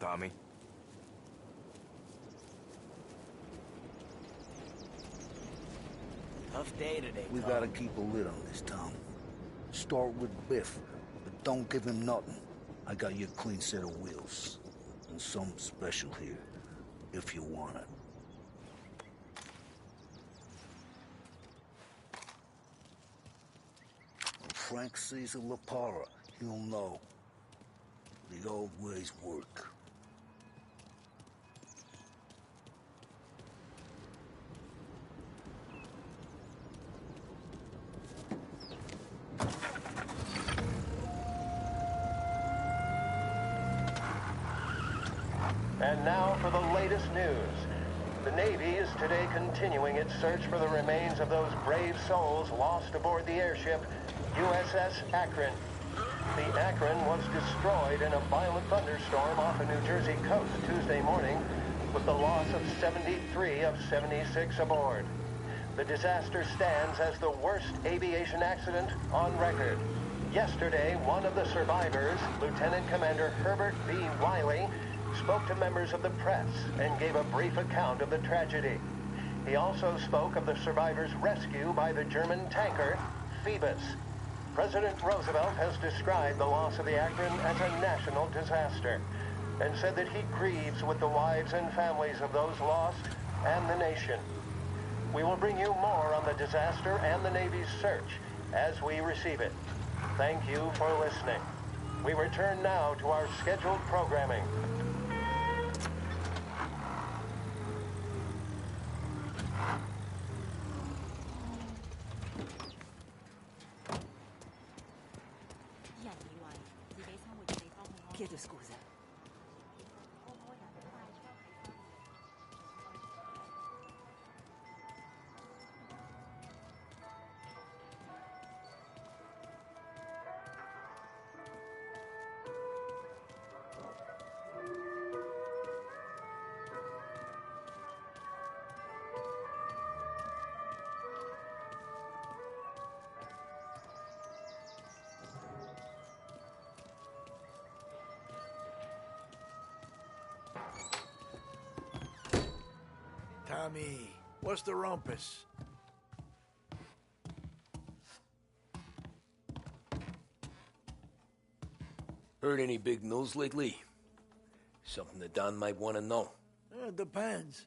Tommy. Tough day today, We Tom. gotta keep a lid on this town. Start with Biff, but don't give him nothing. I got you a clean set of wheels. And something special here, if you want it. When Frank sees a Lapara, he'll know. The old ways work. And now for the latest news. The Navy is today continuing its search for the remains of those brave souls lost aboard the airship USS Akron. The Akron was destroyed in a violent thunderstorm off the New Jersey coast Tuesday morning, with the loss of 73 of 76 aboard. The disaster stands as the worst aviation accident on record. Yesterday, one of the survivors, Lieutenant Commander Herbert B. Wiley, spoke to members of the press and gave a brief account of the tragedy. He also spoke of the survivors' rescue by the German tanker Phoebus. President Roosevelt has described the loss of the Akron as a national disaster and said that he grieves with the wives and families of those lost and the nation. We will bring you more on the disaster and the Navy's search as we receive it. Thank you for listening. We return now to our scheduled programming. Chiedo scusa. Tommy, what's the rumpus? Heard any big news lately? Something that Don might want to know. It depends.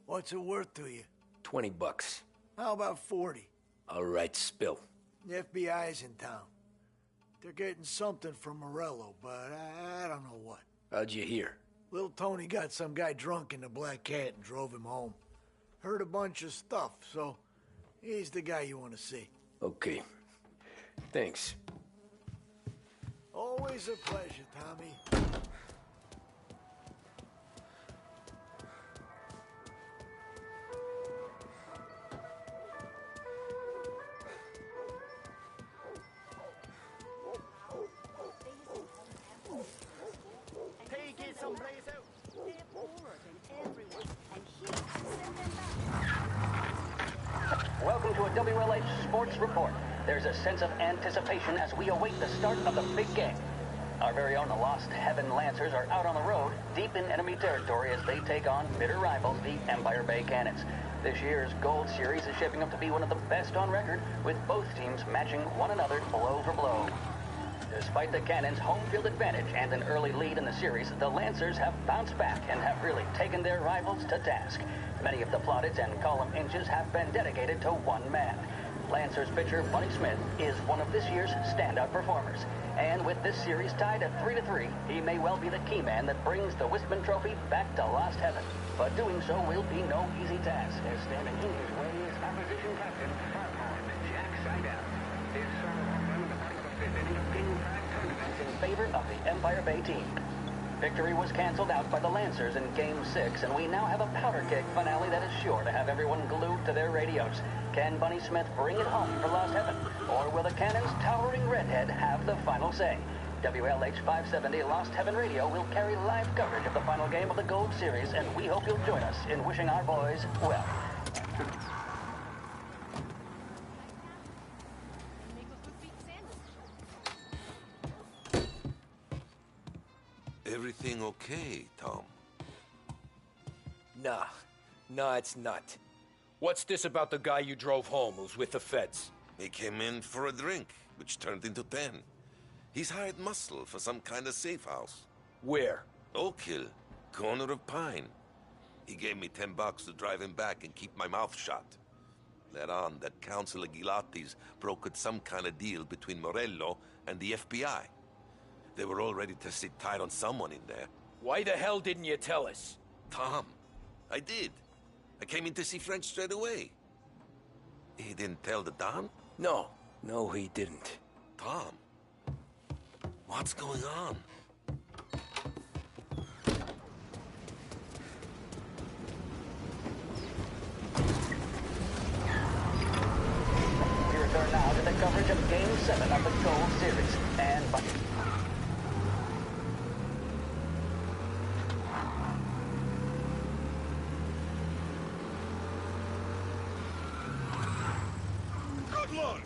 What's it worth to you? $20. How about 40? All right, spill. The FBI's in town. They're getting something from Morello, but I don't know what. How'd you hear? Little Tony got some guy drunk in the Black Cat and drove him home. Heard a bunch of stuff, so he's the guy you want to see. Okay. Thanks. Always a pleasure, Tommy. Welcome to a WLH Sports Report. There's a sense of anticipation as we await the start of the big game. Our very own Lost Heaven Lancers are out on the road, deep in enemy territory as they take on bitter rivals, the Empire Bay Cannons. This year's Gold Series is shaping up to be one of the best on record, with both teams matching one another blow for blow. Despite the Cannons' home field advantage and an early lead in the series, the Lancers have bounced back and have really taken their rivals to task. Many of the plaudits and column inches have been dedicated to one man. Lancers pitcher Bunny Smith is one of this year's standout performers. And with this series tied at 3-3, he may well be the key man that brings the Wistman Trophy back to Lost Heaven. But doing so will be no easy task, as standing in his way is opposition captain, Farmhorn Jack Seidel. This one of the fifth inning of Game 5 tournaments in favor of the Empire Bay team. Victory was canceled out by the Lancers in Game 6, and we now have a powder keg finale that is sure to have everyone glued to their radios. Can Bunny Smith bring it home for Lost Heaven? Or will the Cannon's towering redhead have the final say? WLH 570 Lost Heaven Radio will carry live coverage of the final game of the Gold Series, and we hope you'll join us in wishing our boys well. It everything okay, Tom? Nah, it's not. What's this about the guy you drove home who's with the feds? He came in for a drink, which turned into 10. He's hired muscle for some kind of safe house. Where? Oak Hill, corner of Pine. He gave me $10 to drive him back and keep my mouth shut. Let on that Councilor Gilatti's brokered some kind of deal between Morello and the FBI. They were all ready to sit tight on someone in there. Why the hell didn't you tell us? Tom, I did. I came in to see French straight away. He didn't tell the Don? No, he didn't. Tom, what's going on? We return now to the coverage of Game 7 of the Gold Series. And Bucky. Good Lord!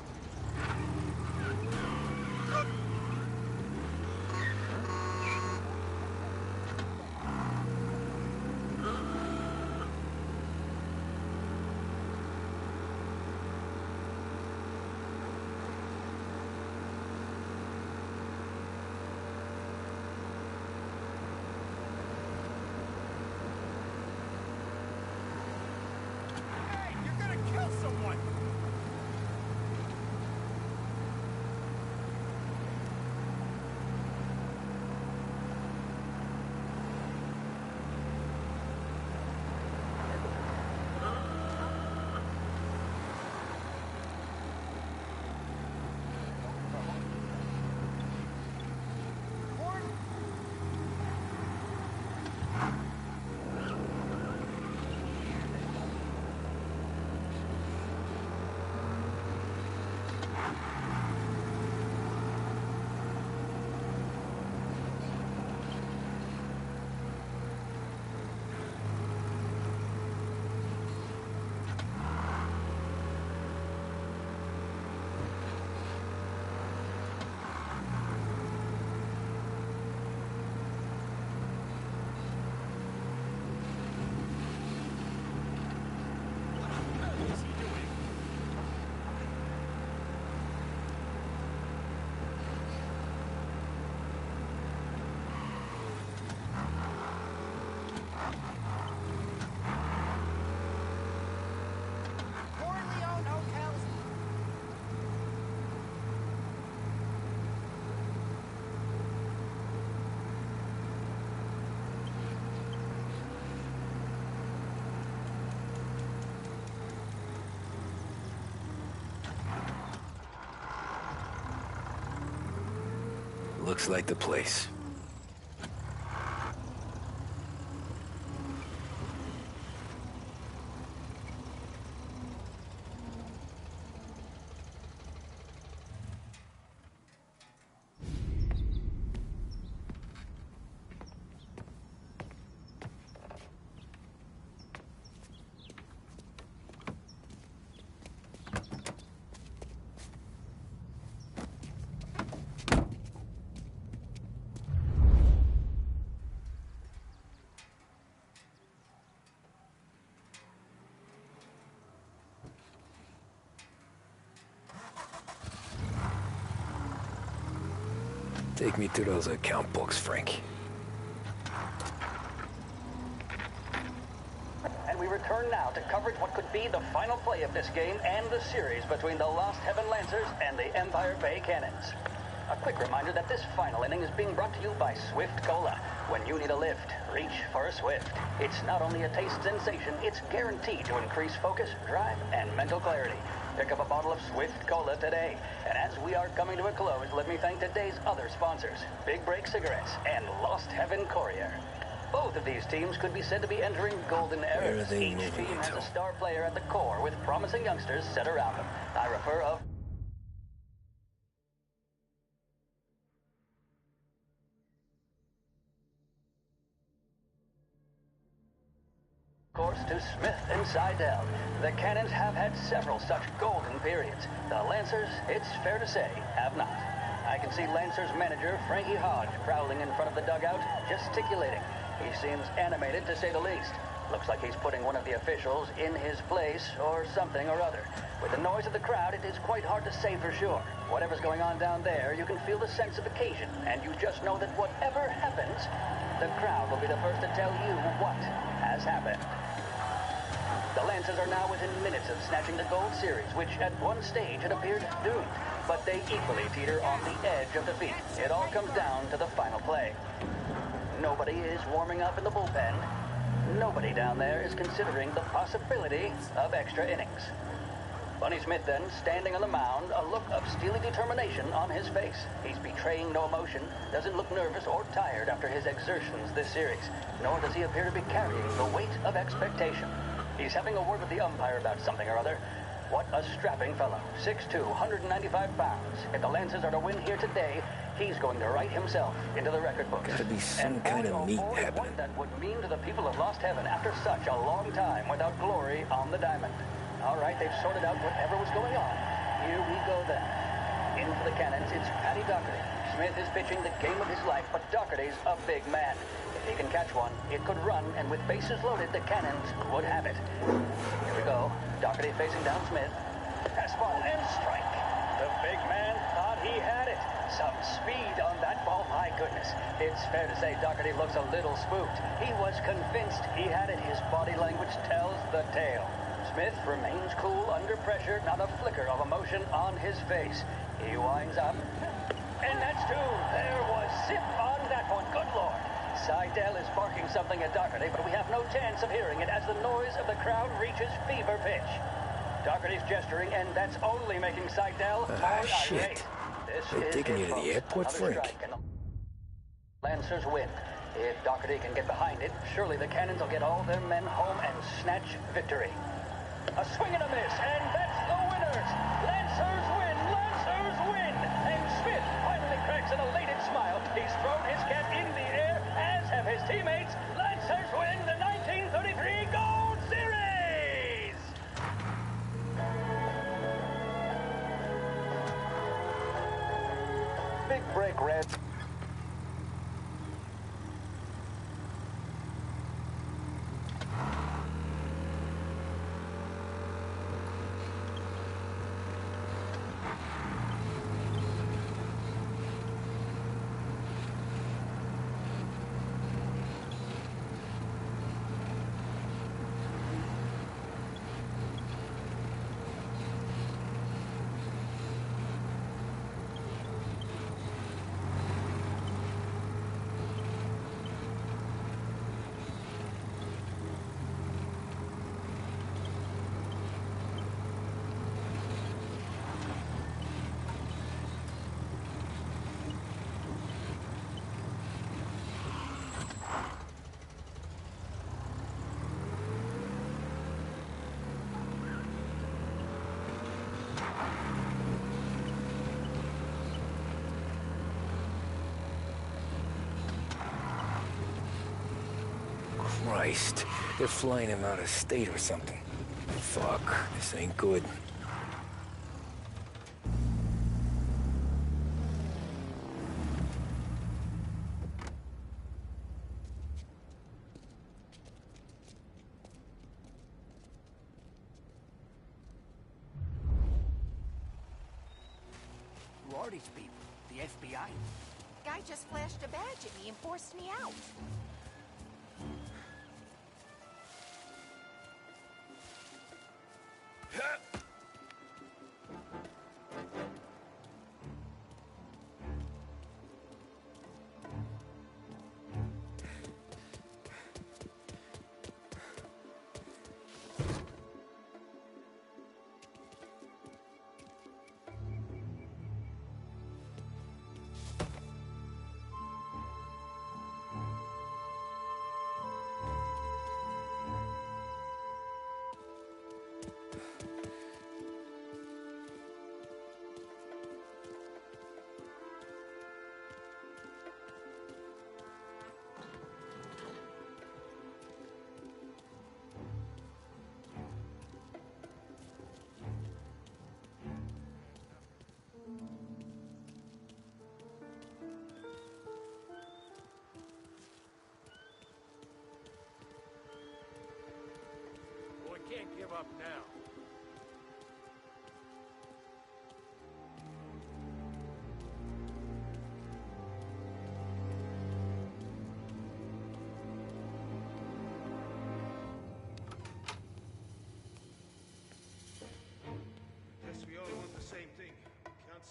Looks like the place. Take me to those account books, Frank. And we return now to coverage what could be the final play of this game and the series between the Lost Heaven Lancers and the Empire Bay Cannons. A quick reminder that this final inning is being brought to you by Swift Cola. When you need a lift, reach for a Swift. It's not only a taste sensation, it's guaranteed to increase focus, drive, and mental clarity. Pick up a bottle of Swift Cola today. And as we are coming to a close, let me thank today's other sponsors, Big Break Cigarettes and Lost Heaven Courier. Both of these teams could be said to be entering golden eras. Each team has a star player at the core with promising youngsters set around them. I refer of course to Smith and Seidel. The Cannons have had several such golden periods. The Lancers, it's fair to say, have not. I can see Lancer's manager, Frankie Hodge, prowling in front of the dugout, gesticulating. He seems animated, to say the least. Looks like he's putting one of the officials in his place, or something or other. With the noise of the crowd, it is quite hard to say for sure. Whatever's going on down there, you can feel the sense of occasion, and you just know that whatever happens, the crowd will be the first to tell you what has happened. The Lancers are now within minutes of snatching the Gold Series, which at one stage had appeared doomed. But they equally teeter on the edge of defeat. It all comes down to the final play. Nobody is warming up in the bullpen. Nobody down there is considering the possibility of extra innings. Bunny Smith then, standing on the mound, a look of steely determination on his face. He's betraying no emotion, doesn't look nervous or tired after his exertions this series, nor does he appear to be carrying the weight of expectation. He's having a word with the umpire about something or other. What a strapping fellow. 6'2", 195 pounds. If the Lancers are to win here today, he's going to write himself into the record books. Gotta be some And kind of meat boy, happening. what that would mean to the people of Lost Heaven after such a long time without glory on the diamond. All right, they've sorted out whatever was going on. Here we go then. In for the Cannons, it's Paddy Doherty. Smith is pitching the game of his life, but Doherty's a big man. If he can catch one, it could run, and with bases loaded, the Cannons would have it. Here we go. Doherty facing down Smith. Fastball and strike. The big man thought he had it. Some speed on that ball, my goodness. It's fair to say Doherty looks a little spooked. He was convinced he had it. His body language tells the tale. Smith remains cool under pressure, not a flicker of emotion on his face. He winds up. And that's two. There was zip on that one. Good Lord. Seidel is barking something at Doherty, but we have no chance of hearing it as the noise of the crowd reaches fever pitch. Doherty's gesturing, and that's only making Seidel more shit. irate. This They're is taking it, you to the folks. airport, Another Frank. strike, and the Lancers win. If Doherty can get behind it, surely the Cannons will get all their men home and snatch victory. A swing and a miss, and that's the winners! Lancers win! Lancers win! And Smith finally cracks an elated smile. He's thrown his cap in the air, as have his teammates. Lancers win the 1933 Gold Series! Big break, Red. Christ, they're flying him out of state or something. Fuck, this ain't good. Who are these people? The FBI? Guy just flashed a badge at me and forced me out.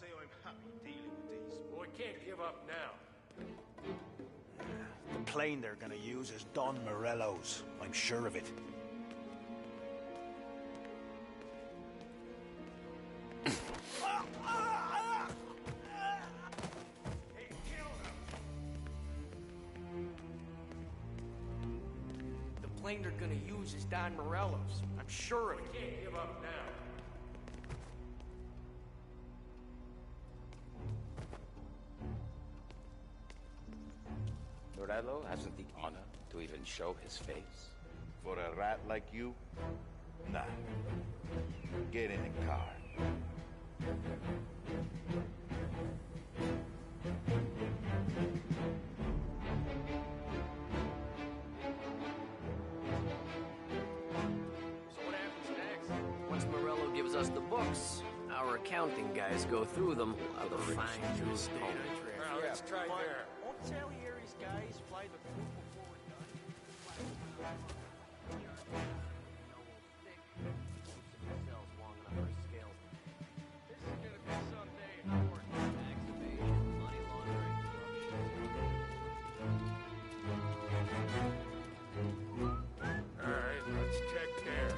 say I'm happy dealing with these. Well, we can't give up now. The plane they're gonna use is Don Morello's. I'm sure of it. The plane they're gonna use is Don Morello's. I'm sure of it. We can't give up now. Morello hasn't the honor to even show his face. For a rat like you? Nah. Get in the car. So what happens next? Once Morello gives us the books, our accounting guys go through them for the fine jewels. Well, let's try there. Won't Salieri's guys fly the coop before we're done? This is gonna be someday important. Tax evasion, money laundering, corruption. All right, let's check there.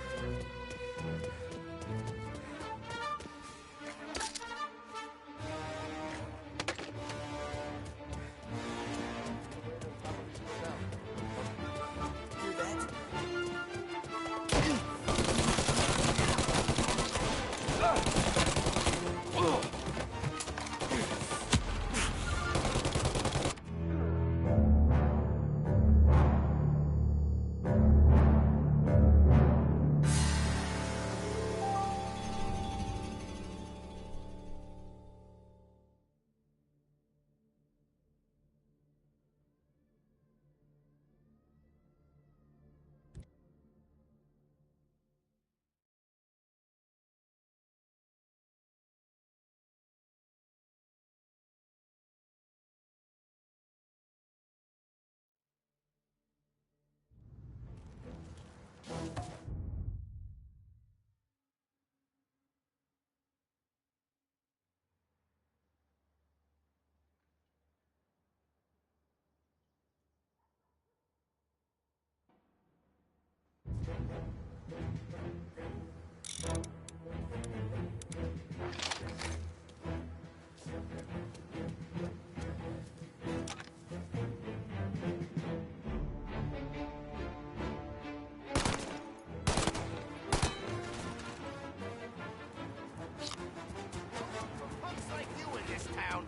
Punks like you in this town.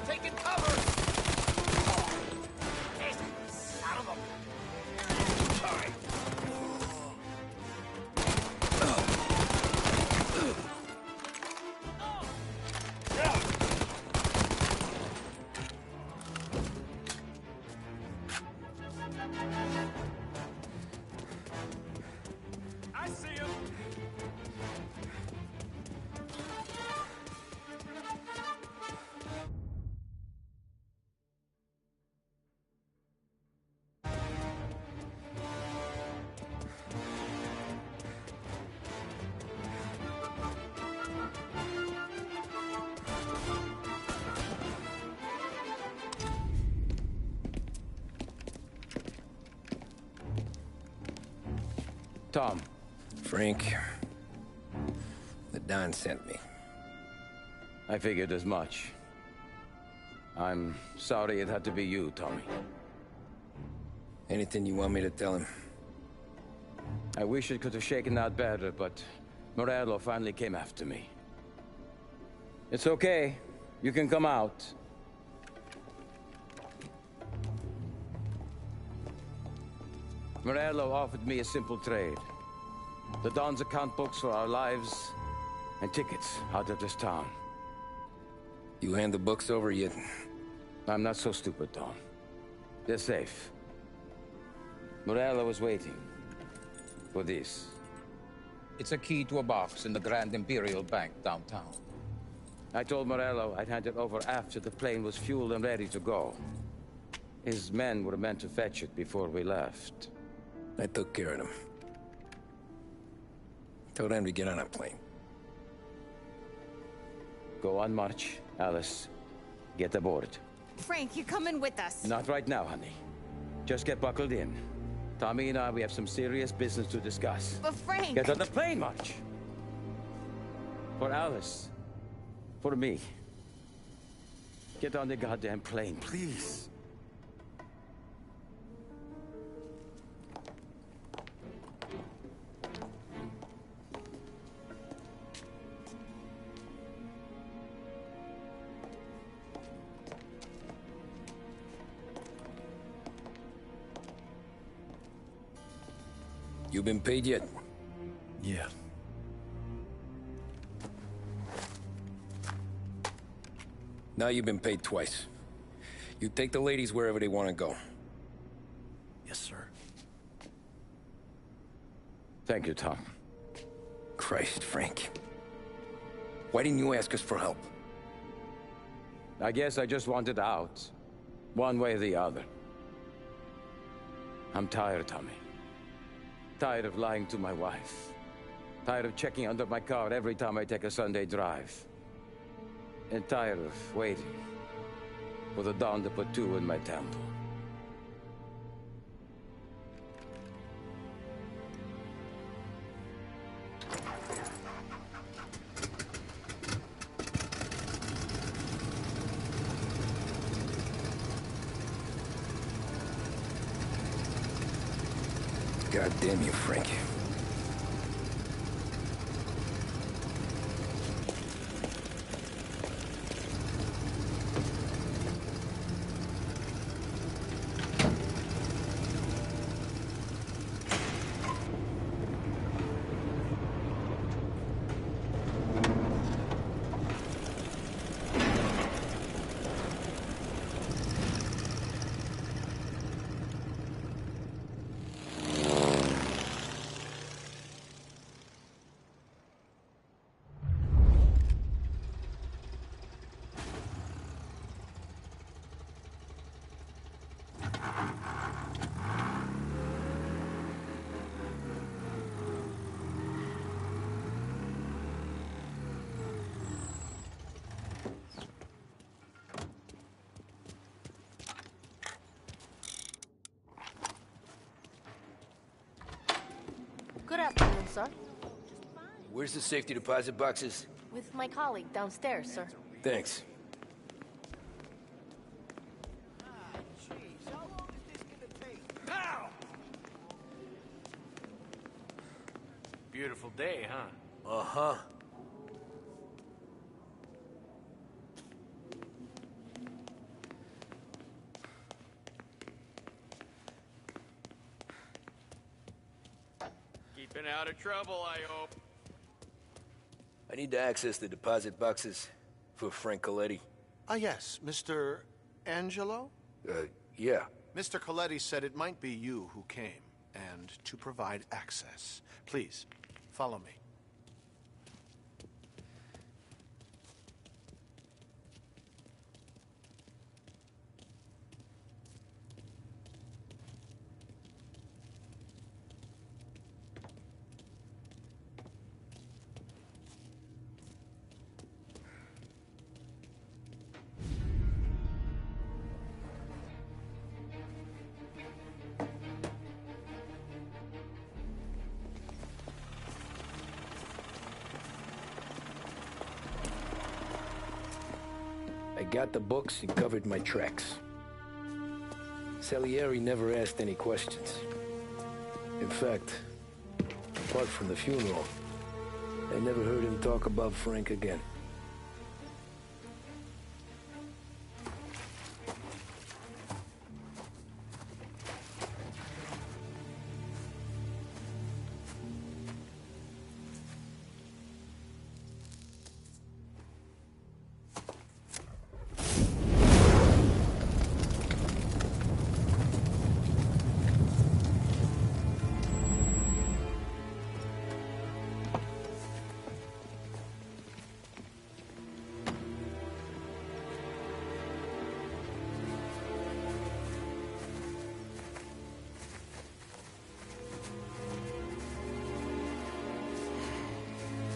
Taking cover! Hey, son of a... All right. I see him. Tom. Frank, the Don sent me. I figured as much. I'm sorry it had to be you, Tommy. Anything you want me to tell him? I wish it could have shaken out better, but Morello finally came after me. It's okay. You can come out. Morello offered me a simple trade. The Don's account books for our lives and tickets out of this town. You hand the books over yet? I'm not so stupid, Tom. They're safe. Morello was waiting for this. It's a key to a box in the Grand Imperial Bank downtown. I told Morello I'd hand it over after the plane was fueled and ready to go. His men were meant to fetch it before we left. I took care of them. Told them to get on a plane. Go on, March. Alice, get aboard. Frank, you're coming with us. Not right now, honey. Just get buckled in. Tommy and I, we have some serious business to discuss. But Frank... Get on the plane, March! For Alice. For me. Get on the goddamn plane, please. You been paid yet? Yeah. Now you've been paid twice. You take the ladies wherever they want to go. Yes, sir. Thank you, Tom. Christ, Frank. Why didn't you ask us for help? I guess I just wanted out. One way or the other. I'm tired, Tommy. Tired of lying to my wife. Tired of checking under my car every time I take a Sunday drive. And tired of waiting for the dawn to put two in my temple. God damn you, Frank. Good afternoon, sir. Where's the safety deposit boxes? With my colleague downstairs, sir. Thanks. Beautiful day, huh? Uh-huh. Keeping out of trouble, I hope. I need to access the deposit boxes for Frank Coletti. Ah, yes, Mr. Angelo? Yeah. Mr. Coletti said it might be you who came, and to provide access. Please, follow me. I got the books and covered my tracks. Salieri never asked any questions. In fact, apart from the funeral, I never heard him talk about Frank again.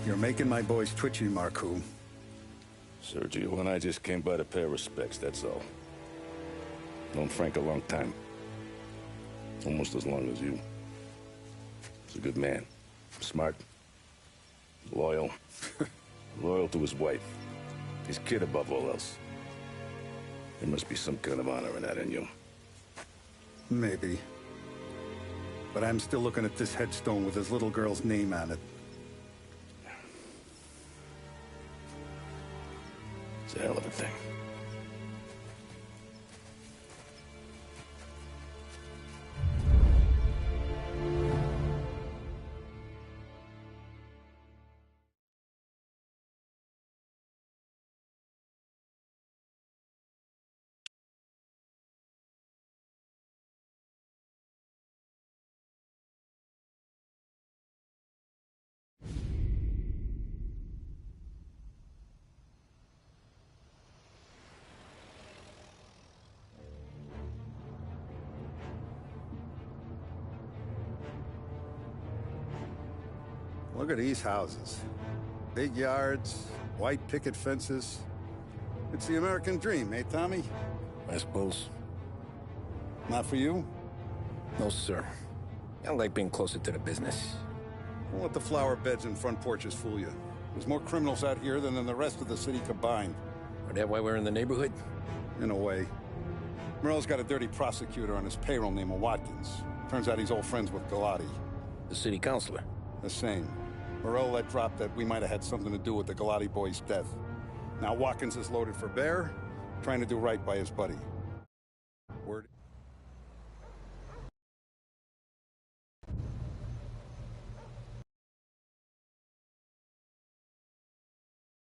You're making my boys twitchy, Marku. Sergio and I just came by to pay respects, that's all. Known Frank a long time. Almost as long as you. He's a good man. Smart. Loyal. Loyal to his wife. His kid above all else. There must be some kind of honor in that in you. Maybe. But I'm still looking at this headstone with his little girl's name on it. It's a hell of a thing. Look at these houses. Big yards, white picket fences. It's the American dream, eh, Tommy? I suppose. Not for you? No, sir. I like being closer to the business. Don't let the flower beds and front porches fool you. There's more criminals out here than in the rest of the city combined. Is that why we're in the neighborhood? In a way. Merle's got a dirty prosecutor on his payroll named Watkins. Turns out he's old friends with Galati. The city councilor? The same. Morello let drop that we might have had something to do with the Galati boy's death. Now Watkins is loaded for bear, trying to do right by his buddy. Word...